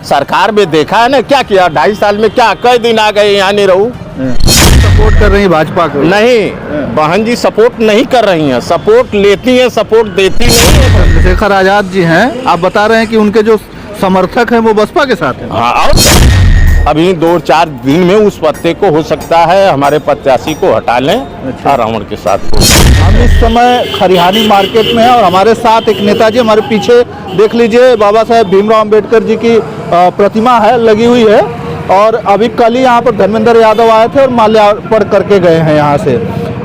सरकार में देखा है ना क्या किया 2.5 साल में, क्या कई दिन आ गए यहाँ नहीं रहूं। सपोर्ट कर रही है भाजपा को? नहीं, बहन जी सपोर्ट नहीं कर रही हैं, सपोर्ट लेती हैं, सपोर्ट देती नहीं है। चंद्रशेखर आजाद जी हैं, आप बता रहे हैं कि उनके जो समर्थक हैं वो बसपा के साथ हैं। हाँ, और अभी 2-4 दिन में उस पत्ते को हो सकता है हमारे प्रत्याशी को हटा लें और रावण के साथ। हम इस समय खरिहानी मार्केट में हैं और हमारे साथ एक नेताजी हमारे पीछे देख लीजिए, बाबा साहेब भीमराव अंबेडकर जी की प्रतिमा है लगी हुई है। और अभी कल ही यहाँ पर धर्मेंद्र यादव आए थे और माल्यार्पण करके गए हैं यहाँ से।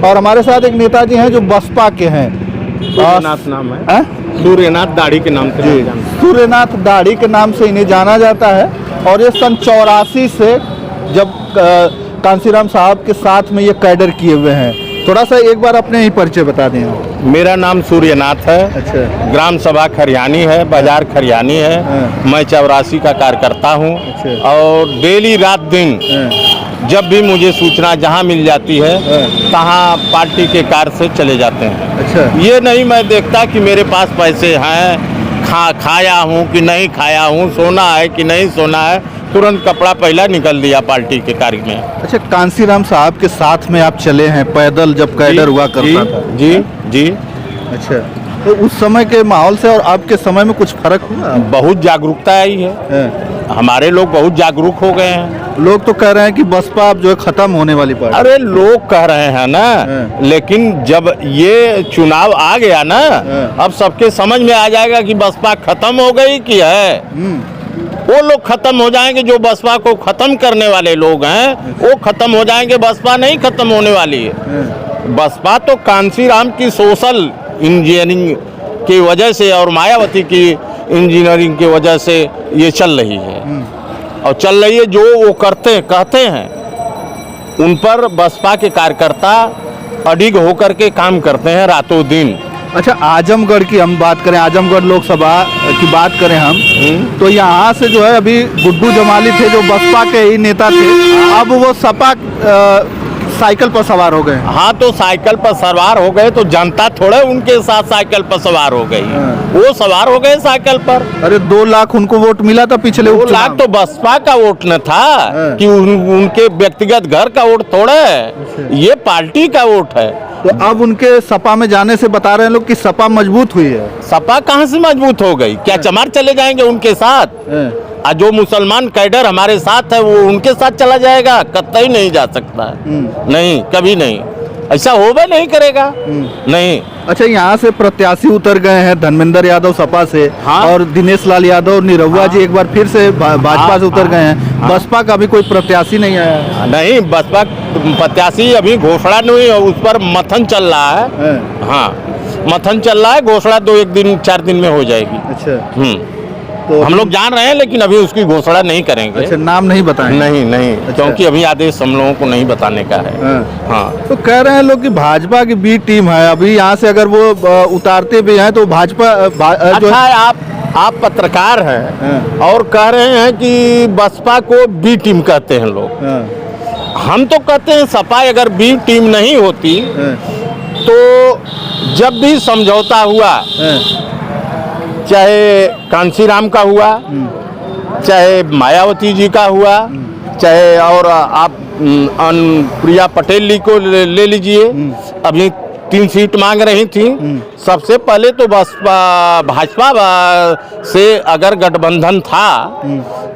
और हमारे साथ एक नेताजी हैं जो बसपा के हैं, सूर्यनाथ नाम है, सूर्यनाथ दाढ़ी के नाम से, सूर्यनाथ दाढ़ी के नाम से इन्हें जाना जाता है। और ये सन 84 से जब कांसीराम साहब के साथ में ये कैडर किए हुए हैं। थोड़ा सा एक बार अपने ही परिचय बता दें। मेरा नाम सूर्यनाथ है। अच्छा। ग्राम सभा खरियानी है, बाजार खरियानी है। मैं 84 का कार्यकर्ता हूँ। अच्छा। और डेली रात दिन जब भी मुझे सूचना जहाँ मिल जाती है तहाँ पार्टी के कार्य से चले जाते हैं। अच्छा। ये नहीं मैं देखता कि मेरे पास पैसे हैं, खाया हूँ कि नहीं खाया हूँ, सोना है कि नहीं सोना है, तुरंत कपड़ा पहला निकल दिया पार्टी के कार्य में। अच्छा, कांसीराम साहब के साथ में आप चले हैं पैदल जब कैडर हुआ करता था? जी जी। अच्छा, तो उस समय के माहौल से और अब के समय में कुछ फर्क हुआ? बहुत जागरूकता आई है, हमारे लोग बहुत जागरूक हो गए हैं। लोग तो कह रहे हैं कि बसपा अब जो है खत्म होने वाली पार्टी। अरे लोग कह रहे हैं ना, लेकिन जब ये चुनाव आ गया ना, अब सबके समझ में आ जाएगा कि बसपा खत्म हो गई कि है। वो लोग खत्म हो जाएंगे जो बसपा को खत्म करने वाले लोग हैं, वो खत्म हो जाएंगे, बसपा नहीं खत्म होने वाली है। बसपा तो कांसीराम की सोशल इंजीनियरिंग की वजह से और मायावती की इंजीनियरिंग की वजह से ये चल रही है। और चल रही है, जो वो कहते हैं उन पर बसपा के कार्यकर्ता अडिग होकर के काम करते हैं रातों दिन। अच्छा, आजमगढ़ की हम बात करें, आजमगढ़ लोकसभा की बात करें हम, तो यहाँ से जो है अभी गुड्डू जमाली थे जो बसपा के ही नेता थे, अब वो सपा साइकिल पर सवार हो गए। हाँ, तो साइकिल पर सवार हो गए तो जनता थोड़े उनके साथ साइकिल पर सवार हो गई, वो सवार हो गए साइकिल पर। अरे 2 लाख उनको वोट मिला था पिछले। 2 लाख तो बसपा का वोट न था कि उनके व्यक्तिगत घर का वोट थोड़ा है, ये पार्टी का वोट है। तो अब उनके सपा में जाने से बता रहे हैं लोग कि सपा मजबूत हुई है। सपा कहाँ से मजबूत हो गई? क्या चमार चले जाएंगे उनके साथ? जो मुसलमान कैडर हमारे साथ है वो उनके साथ चला जाएगा? कतई नहीं जा सकता है, नहीं, कभी नहीं, ऐसा होगा नहीं करेगा, नहीं। अच्छा, यहाँ से प्रत्याशी उतर गए हैं धर्मेंद्र यादव सपा से। हाँ? और दिनेश लाल यादव निरहुआ जी एक बार फिर से भाजपा से उतर गए हैं। बसपा का भी कोई प्रत्याशी नहीं आया? नहीं, बसपा प्रत्याशी अभी घोषणा नहीं है, उस पर मथन चल रहा है। हाँ, मथन चल रहा है, घोषणा 2-4 दिन में हो जाएगी। अच्छा। तो हम लोग जान रहे हैं लेकिन अभी उसकी घोषणा नहीं करेंगे। अच्छा, नाम नहीं बताएंगे? नहीं। अच्छा। क्योंकि अभी आदेश हम लोगों को नहीं बताने का है। हाँ। तो कह रहे हैं लोग कि भाजपा की बी टीम है, अभी यहाँ से अगर वो उतारते भी हैं तो भाजपा अच्छा, आप पत्रकार हैं और कह रहे हैं कि बसपा को बी टीम कहते हैं लोग। हम तो कहते हैं सपा अगर बी टीम नहीं होती तो जब भी समझौता हुआ, चाहे कांसीराम का हुआ, चाहे मायावती जी का हुआ, चाहे और आप अनुप्रिया पटेल जी को ले लीजिए, अभी 3 सीट मांग रही थी। सबसे पहले तो भाजपा से अगर गठबंधन था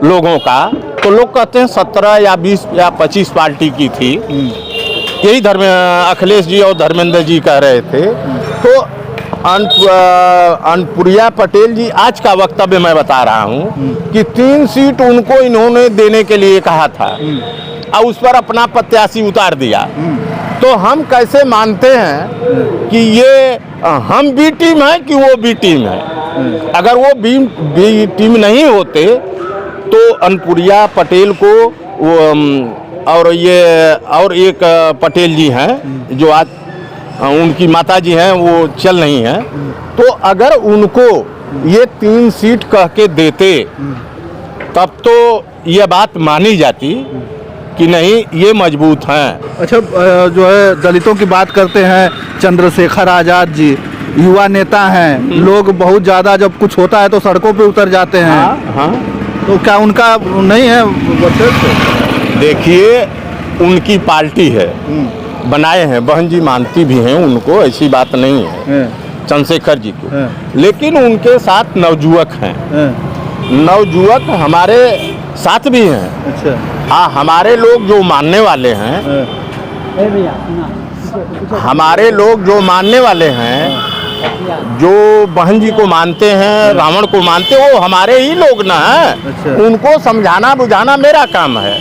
लोगों का तो लोग कहते हैं 17 या 20 या 25 पार्टी की थी, यही अखिलेश जी और धर्मेंद्र जी कह रहे थे। तो अनुप्रिया पटेल जी आज का वक्तव्य मैं बता रहा हूँ कि 3 सीट उनको इन्होंने देने के लिए कहा था और उस पर अपना प्रत्याशी उतार दिया। तो हम कैसे मानते हैं कि ये हम बी टीम है कि वो बी टीम है? अगर वो बी टीम नहीं होते तो अनुप्रिया पटेल को और एक पटेल जी हैं जो आज उनकी माता जी हैं, वो चल नहीं हैं, तो अगर उनको ये 3 सीट कह के देते तब तो ये बात मानी जाती कि नहीं ये मजबूत हैं। अच्छा, जो है दलितों की बात करते हैं, चंद्रशेखर आजाद जी युवा नेता हैं, लोग बहुत ज़्यादा जब कुछ होता है तो सड़कों पे उतर जाते हैं। हाँ। तो क्या उनका नहीं है वर्चस्व? देखिए, उनकी पार्टी है, बनाए हैं, बहन जी मानती भी हैं उनको, ऐसी बात नहीं है, चंद्रशेखर जी को, लेकिन उनके साथ नवजुवक हैं, नवजुवक हमारे साथ भी हैं। अच्छा। हमारे लोग जो मानने वाले हैं, हमारे लोग जो मानने वाले हैं, जो बहन जी को मानते हैं, रावण को मानते, वो हमारे ही लोग ना हैं। अच्छा। उनको समझाना बुझाना मेरा काम है।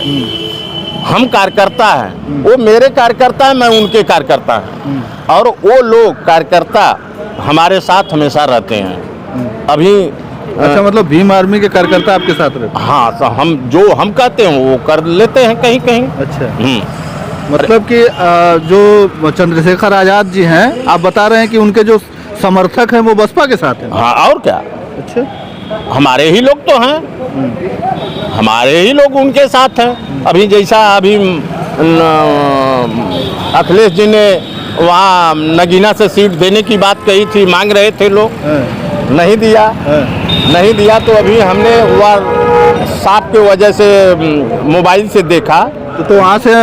हम कार्यकर्ता हैं, वो मेरे कार्यकर्ता हैं, मैं उनके कार्यकर्ता हैं, और वो लोग कार्यकर्ता हमारे साथ हमेशा रहते हैं। अभी अच्छा, मतलब भीम आर्मी के कार्यकर्ता आपके साथ रहते हैं? हाँ, तो हम जो हम कहते हैं वो कर लेते हैं कहीं कहीं। अच्छा। मतलब कि जो चंद्रशेखर आजाद जी हैं, आप बता रहे हैं कि उनके जो समर्थक हैं वो बसपा के साथ हैं? हाँ, और क्या। अच्छा। हमारे ही लोग तो हैं, हमारे ही लोग उनके साथ हैं। अभी जैसा अभी अखिलेश जी ने वहाँ नगीना से सीट देने की बात कही थी, मांग रहे थे लोग, नहीं दिया, नहीं दिया। तो अभी हमने वह सांप के वजह से मोबाइल से देखा, तो वहाँ से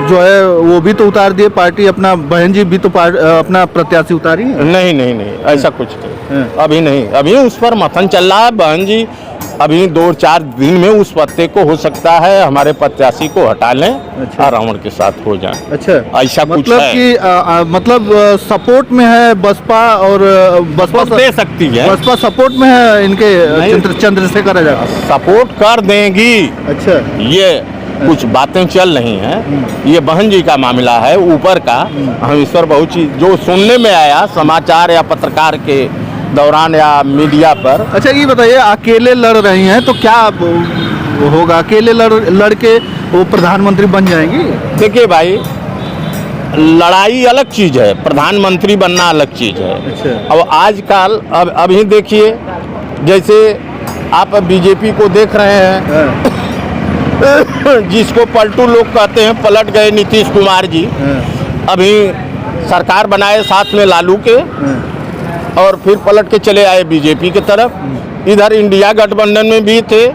जो है वो भी तो उतार दिए पार्टी, अपना बहन जी भी तो अपना प्रत्याशी उतारी है? नहीं नहीं नहीं, ऐसा कुछ नहीं, अभी नहीं। अभी उस पर मंथन चल रहा है। बहन जी अभी 2-4 दिन में उस पत्ते को हो सकता है हमारे प्रत्याशी को हटा लें। अच्छा। और रावण के साथ हो जाए। अच्छा, ऐसा कुछ मतलब कि मतलब सपोर्ट में है बसपा, और बसपा दे सकती है, बसपा सपोर्ट में है इनके चंद्रशेखर आजाद, सपोर्ट कर देंगी। अच्छा, ये कुछ बातें चल रही हैं, ये बहन जी का मामला है ऊपर का। हम इस पर बहुत चीज जो सुनने में आया समाचार या पत्रकार के दौरान या मीडिया पर। अच्छा, ये बताइए, अकेले लड़ रही हैं तो क्या होगा? अकेले लड़ के वो प्रधानमंत्री बन जाएंगी? देखिए भाई, लड़ाई अलग चीज है, प्रधानमंत्री बनना अलग चीज है। अच्छा। अब आजकल अभी देखिए, जैसे आप बीजेपी को देख रहे हैं, जिसको पलटू लोग कहते हैं, पलट गए नीतीश कुमार जी, अभी सरकार बनाए साथ में लालू के, और फिर पलट के चले आए बीजेपी की तरफ। इधर इंडिया गठबंधन में भी थे।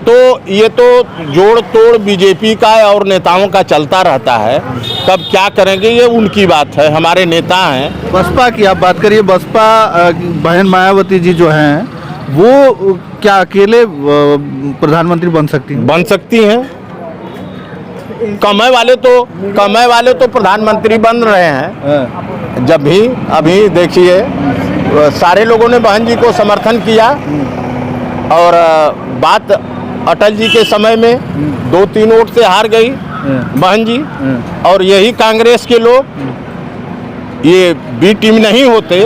तो ये तो जोड़ तोड़ बीजेपी का और नेताओं का चलता रहता है, कब क्या करेंगे ये उनकी बात है, हमारे नेता हैं। बसपा की आप बात करिए, बसपा बहन मायावती जी जो हैं, वो क्या अकेले प्रधानमंत्री बन सकती हैं? बन सकती हैं। कमाए वाले तो प्रधानमंत्री बन रहे हैं। जब भी अभी देखिए, सारे लोगों ने बहन जी को समर्थन किया, और बात अटल जी के समय में 2-3 वोट से हार गई बहन जी, और यही कांग्रेस के लोग, ये बी टीम नहीं होते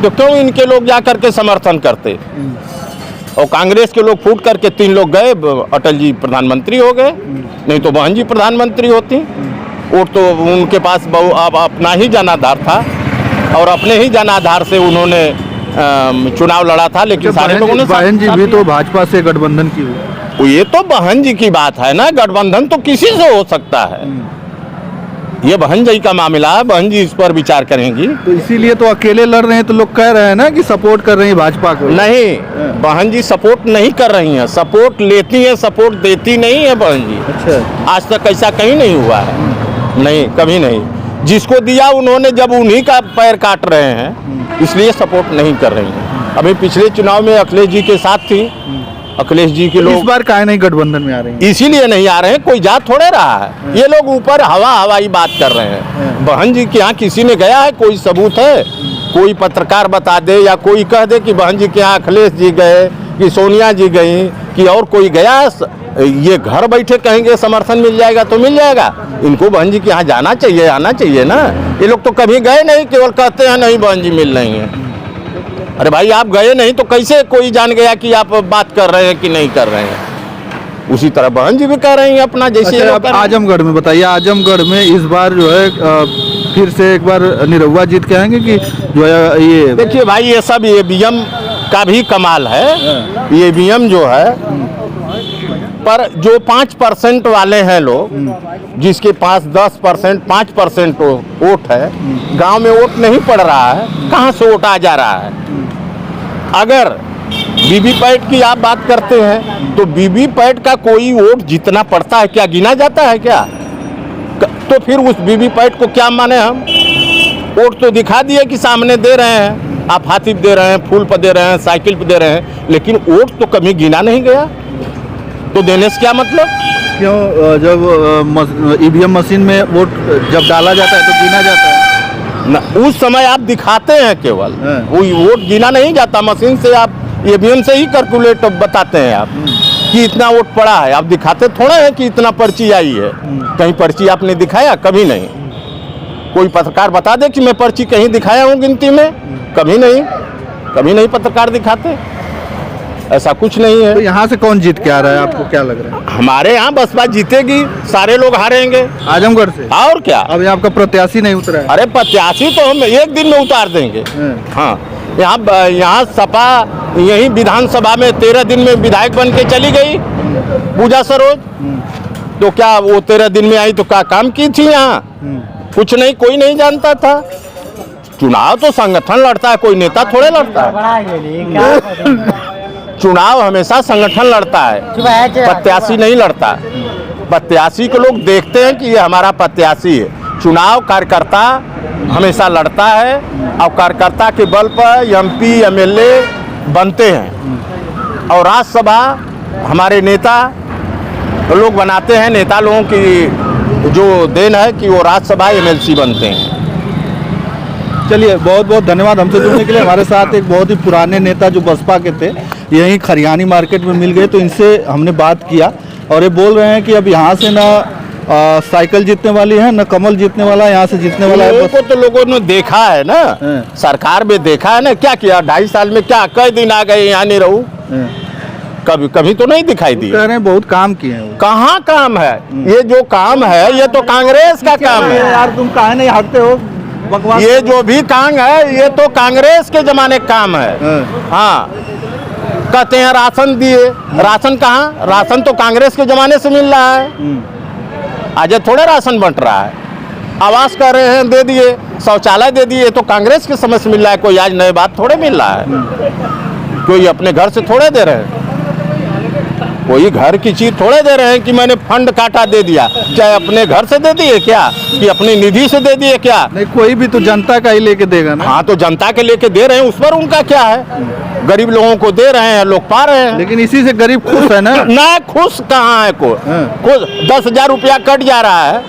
तो क्यों इनके लोग जा करके समर्थन करते? और कांग्रेस के लोग फूट करके 3 लोग गए, अटल जी प्रधानमंत्री हो गए, नहीं तो बहन जी प्रधानमंत्री होती। वोट तो उनके पास अब अपना ही जनाधार था, और अपने ही जनाधार से उन्होंने चुनाव लड़ा था। लेकिन सारे लोगों ने, बहन जी भी तो भाजपा से गठबंधन की हुई। ये तो बहन जी की बात है ना, गठबंधन तो किसी से हो सकता है। ये बहन जी का मामला है, बहन जी इस पर विचार करेंगी। तो इसीलिए तो अकेले लड़ रहे हैं, तो लोग कह रहे हैं ना कि सपोर्ट कर रही है भाजपा को। नहीं, बहन जी सपोर्ट नहीं कर रही हैं, सपोर्ट लेती हैं, सपोर्ट देती नहीं है बहन जी। अच्छा। आज तक ऐसा कहीं नहीं हुआ है, नहीं, कभी नहीं। जिसको दिया उन्होंने, जब उन्हीं का पैर काट रहे हैं, इसलिए सपोर्ट नहीं कर रही हैं। अभी पिछले चुनाव में अखिलेश जी के साथ थी, अखिलेश जी के लोग इस बार काहे नहीं गठबंधन में आ रहे हैं? इसीलिए नहीं आ रहे हैं, कोई जा थोड़े रहा है। ये लोग ऊपर हवाई बात कर रहे हैं। बहन जी के यहाँ किसी ने गया है? कोई सबूत है? कोई पत्रकार बता दे, या कोई कह दे कि बहन जी के यहाँ अखिलेश जी गए, कि सोनिया जी गई, कि और कोई गया? ये घर बैठे कहेंगे समर्थन मिल जाएगा तो मिल जाएगा। इनको बहन जी के यहाँ जाना चाहिए, आना चाहिए ना। ये लोग तो कभी गए नहीं, केवल कहते हैं नहीं बहन जी मिल रही हैं। अरे भाई, आप गए नहीं तो कैसे कोई जान गया कि आप बात कर रहे हैं कि नहीं कर रहे हैं? उसी तरह बहन जी भी कह रही हैं अपना, जैसे अच्छा, आप आजमगढ़ में बताइए, आजमगढ़ में इस बार जो है फिर से एक बार निरहुआ जीत के आएंगे कि जो है? ये देखिए भाई, ये सब ईवीएम का भी कमाल है। ईवीएम जो है, पर जो 5% वाले हैं लोग, जिसके पास 10%, 5% वोट है, गांव में वोट नहीं पड़ रहा है, कहाँ से वोट आ जा रहा है? अगर वीवीपैट की आप बात करते हैं तो वीवीपैट का कोई वोट जितना पड़ता है क्या गिना जाता है क्या? तो फिर उस वीवीपैट को क्या माने हम? वोट तो दिखा दिए कि सामने दे रहे हैं, आप हाथी पे दे रहे हैं, फूल पर दे रहे हैं, साइकिल पे दे रहे हैं, लेकिन वोट तो कभी गिना नहीं गया, तो देने से क्या मतलब? क्यों जब ईवीएम मशीन में वोट जब डाला जाता है तो गिना जाता है न, उस समय आप दिखाते हैं केवल, हाँ। वो वोट गिना नहीं जाता। मशीन से आप ईवीएम से ही कैलकुलेट बताते हैं आप कि इतना वोट पड़ा है, आप दिखाते थोड़ा है कि इतना पर्ची आई है। कहीं पर्ची आपने दिखाया? कभी नहीं। कोई पत्रकार बता दे कि मैं पर्ची कहीं दिखाया हूँ गिनती में? कभी नहीं, कभी नहीं पत्रकार दिखाते, ऐसा कुछ नहीं है। तो यहाँ से कौन जीत के आ रहा है, आपको क्या लग रहा है? हमारे यहाँ बसपा जीतेगी, सारे लोग हारेंगे। आजमगढ़ से? और क्या? अभी आपका प्रत्याशी नहीं उतरा है? अरे प्रत्याशी तो हम एक दिन में उतार देंगे। हाँ, यहाँ सपा यही विधानसभा में 13 दिन में विधायक बन के चली गई पूजा सरोज। तो क्या वो 13 दिन में आई तो क्या काम की थी यहाँ? कुछ नहीं, कोई नहीं जानता था। चुनाव तो संगठन लड़ता है, कोई नेता थोड़े लड़ता है। चुनाव हमेशा संगठन लड़ता है, प्रत्याशी नहीं लड़ता। प्रत्याशी को लोग देखते हैं कि ये हमारा प्रत्याशी है। चुनाव कार्यकर्ता हमेशा लड़ता है और कार्यकर्ता के बल पर एमपी एमएलए बनते हैं, और राज्यसभा हमारे नेता लोग बनाते हैं। नेता लोगों की जो देन है कि वो राज्यसभा एमएलसी बनते हैं। चलिए, बहुत बहुत धन्यवाद हमसे जुड़ने के लिए। हमारे साथ एक बहुत ही पुराने नेता जो बसपा के थे, यहीं खरियानी मार्केट में मिल गए, तो इनसे हमने बात किया और ये बोल रहे हैं कि अब यहाँ से ना साइकिल जीतने वाली है, न कमल जीतने वाला है, यहाँ से जीतने वाला है। लोगों को तो लोगों ने देखा है ना, सरकार में देखा है ना, क्या किया 2.5 साल में, क्या कई दिन आ गए यहाँ नहीं रहूं, कभी कभी तो नहीं दिखाई दी। कह रहे हैं बहुत काम किए हैं। कहाँ काम है? ये जो काम है ये तो कांग्रेस का काम है यार, तुम काहे नहीं हटते हो? बकवास। ये जो भी काम है ये तो कांग्रेस के जमाने का काम है। हाँ, कहते हैं राशन दिए, राशन कहाँ? राशन तो कांग्रेस के जमाने से मिल रहा है, आज थोड़े राशन बंट रहा है। आवास कर रहे हैं, दे दिए, शौचालय दे दिए, तो कांग्रेस के समय से मिल रहा है, कोई आज नई बात थोड़े मिल रहा है, कोई अपने घर से थोड़े दे रहे हैं, कोई घर की चीज थोड़े दे रहे हैं कि मैंने फंड काटा दे दिया। क्या अपने घर से दे दिए क्या, कि अपनी निधि से दे दिए क्या? नहीं, कोई भी तो जनता का ही लेके देगा ना। हाँ, तो जनता के लेके दे रहे हैं, उस पर उनका क्या है? गरीब लोगों को दे रहे हैं, लोग पा रहे हैं। लेकिन इसी से गरीब खुश है ना? ना, खुश कहाँ है को? खुश 10,000 रुपया कट जा रहा है,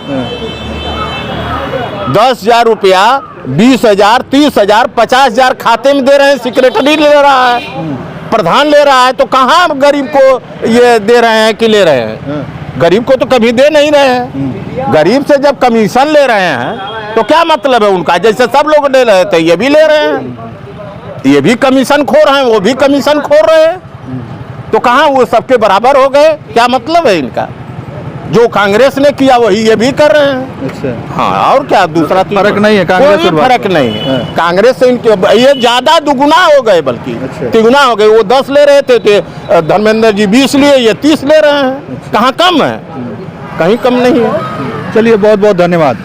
10,000 रुपया, 20,000, 30,000, 50,000 खाते में दे रहे हैं, सेक्रेटरी ले रहा है, प्रधान ले रहा है, तो कहाँ गरीब को ये दे रहे हैं कि ले रहे हैं? गरीब को तो कभी दे नहीं रहे हैं। गरीब से जब कमीशन ले रहे हैं तो क्या मतलब है उनका? जैसे सब लोग ले रहे थे, ये भी ले रहे हैं, ये भी कमीशन खोर हैं, वो भी कमीशन खोर रहे हैं, तो कहाँ वो सबके बराबर हो गए? क्या मतलब है इनका? जो कांग्रेस ने किया वही ये भी कर रहे हैं। अच्छा। हाँ, और क्या? दूसरा फर्क नहीं है कांग्रेस कोई फर्क नहीं है। कांग्रेस से इनके ये ज्यादा दुगुना हो गए, बल्कि तिगुना हो गए। वो 10 ले रहे थे, धर्मेंद्र जी 20 लिए, ये 30 ले रहे हैं। कहाँ कम है? कहीं कम नहीं है। चलिए, बहुत बहुत धन्यवाद।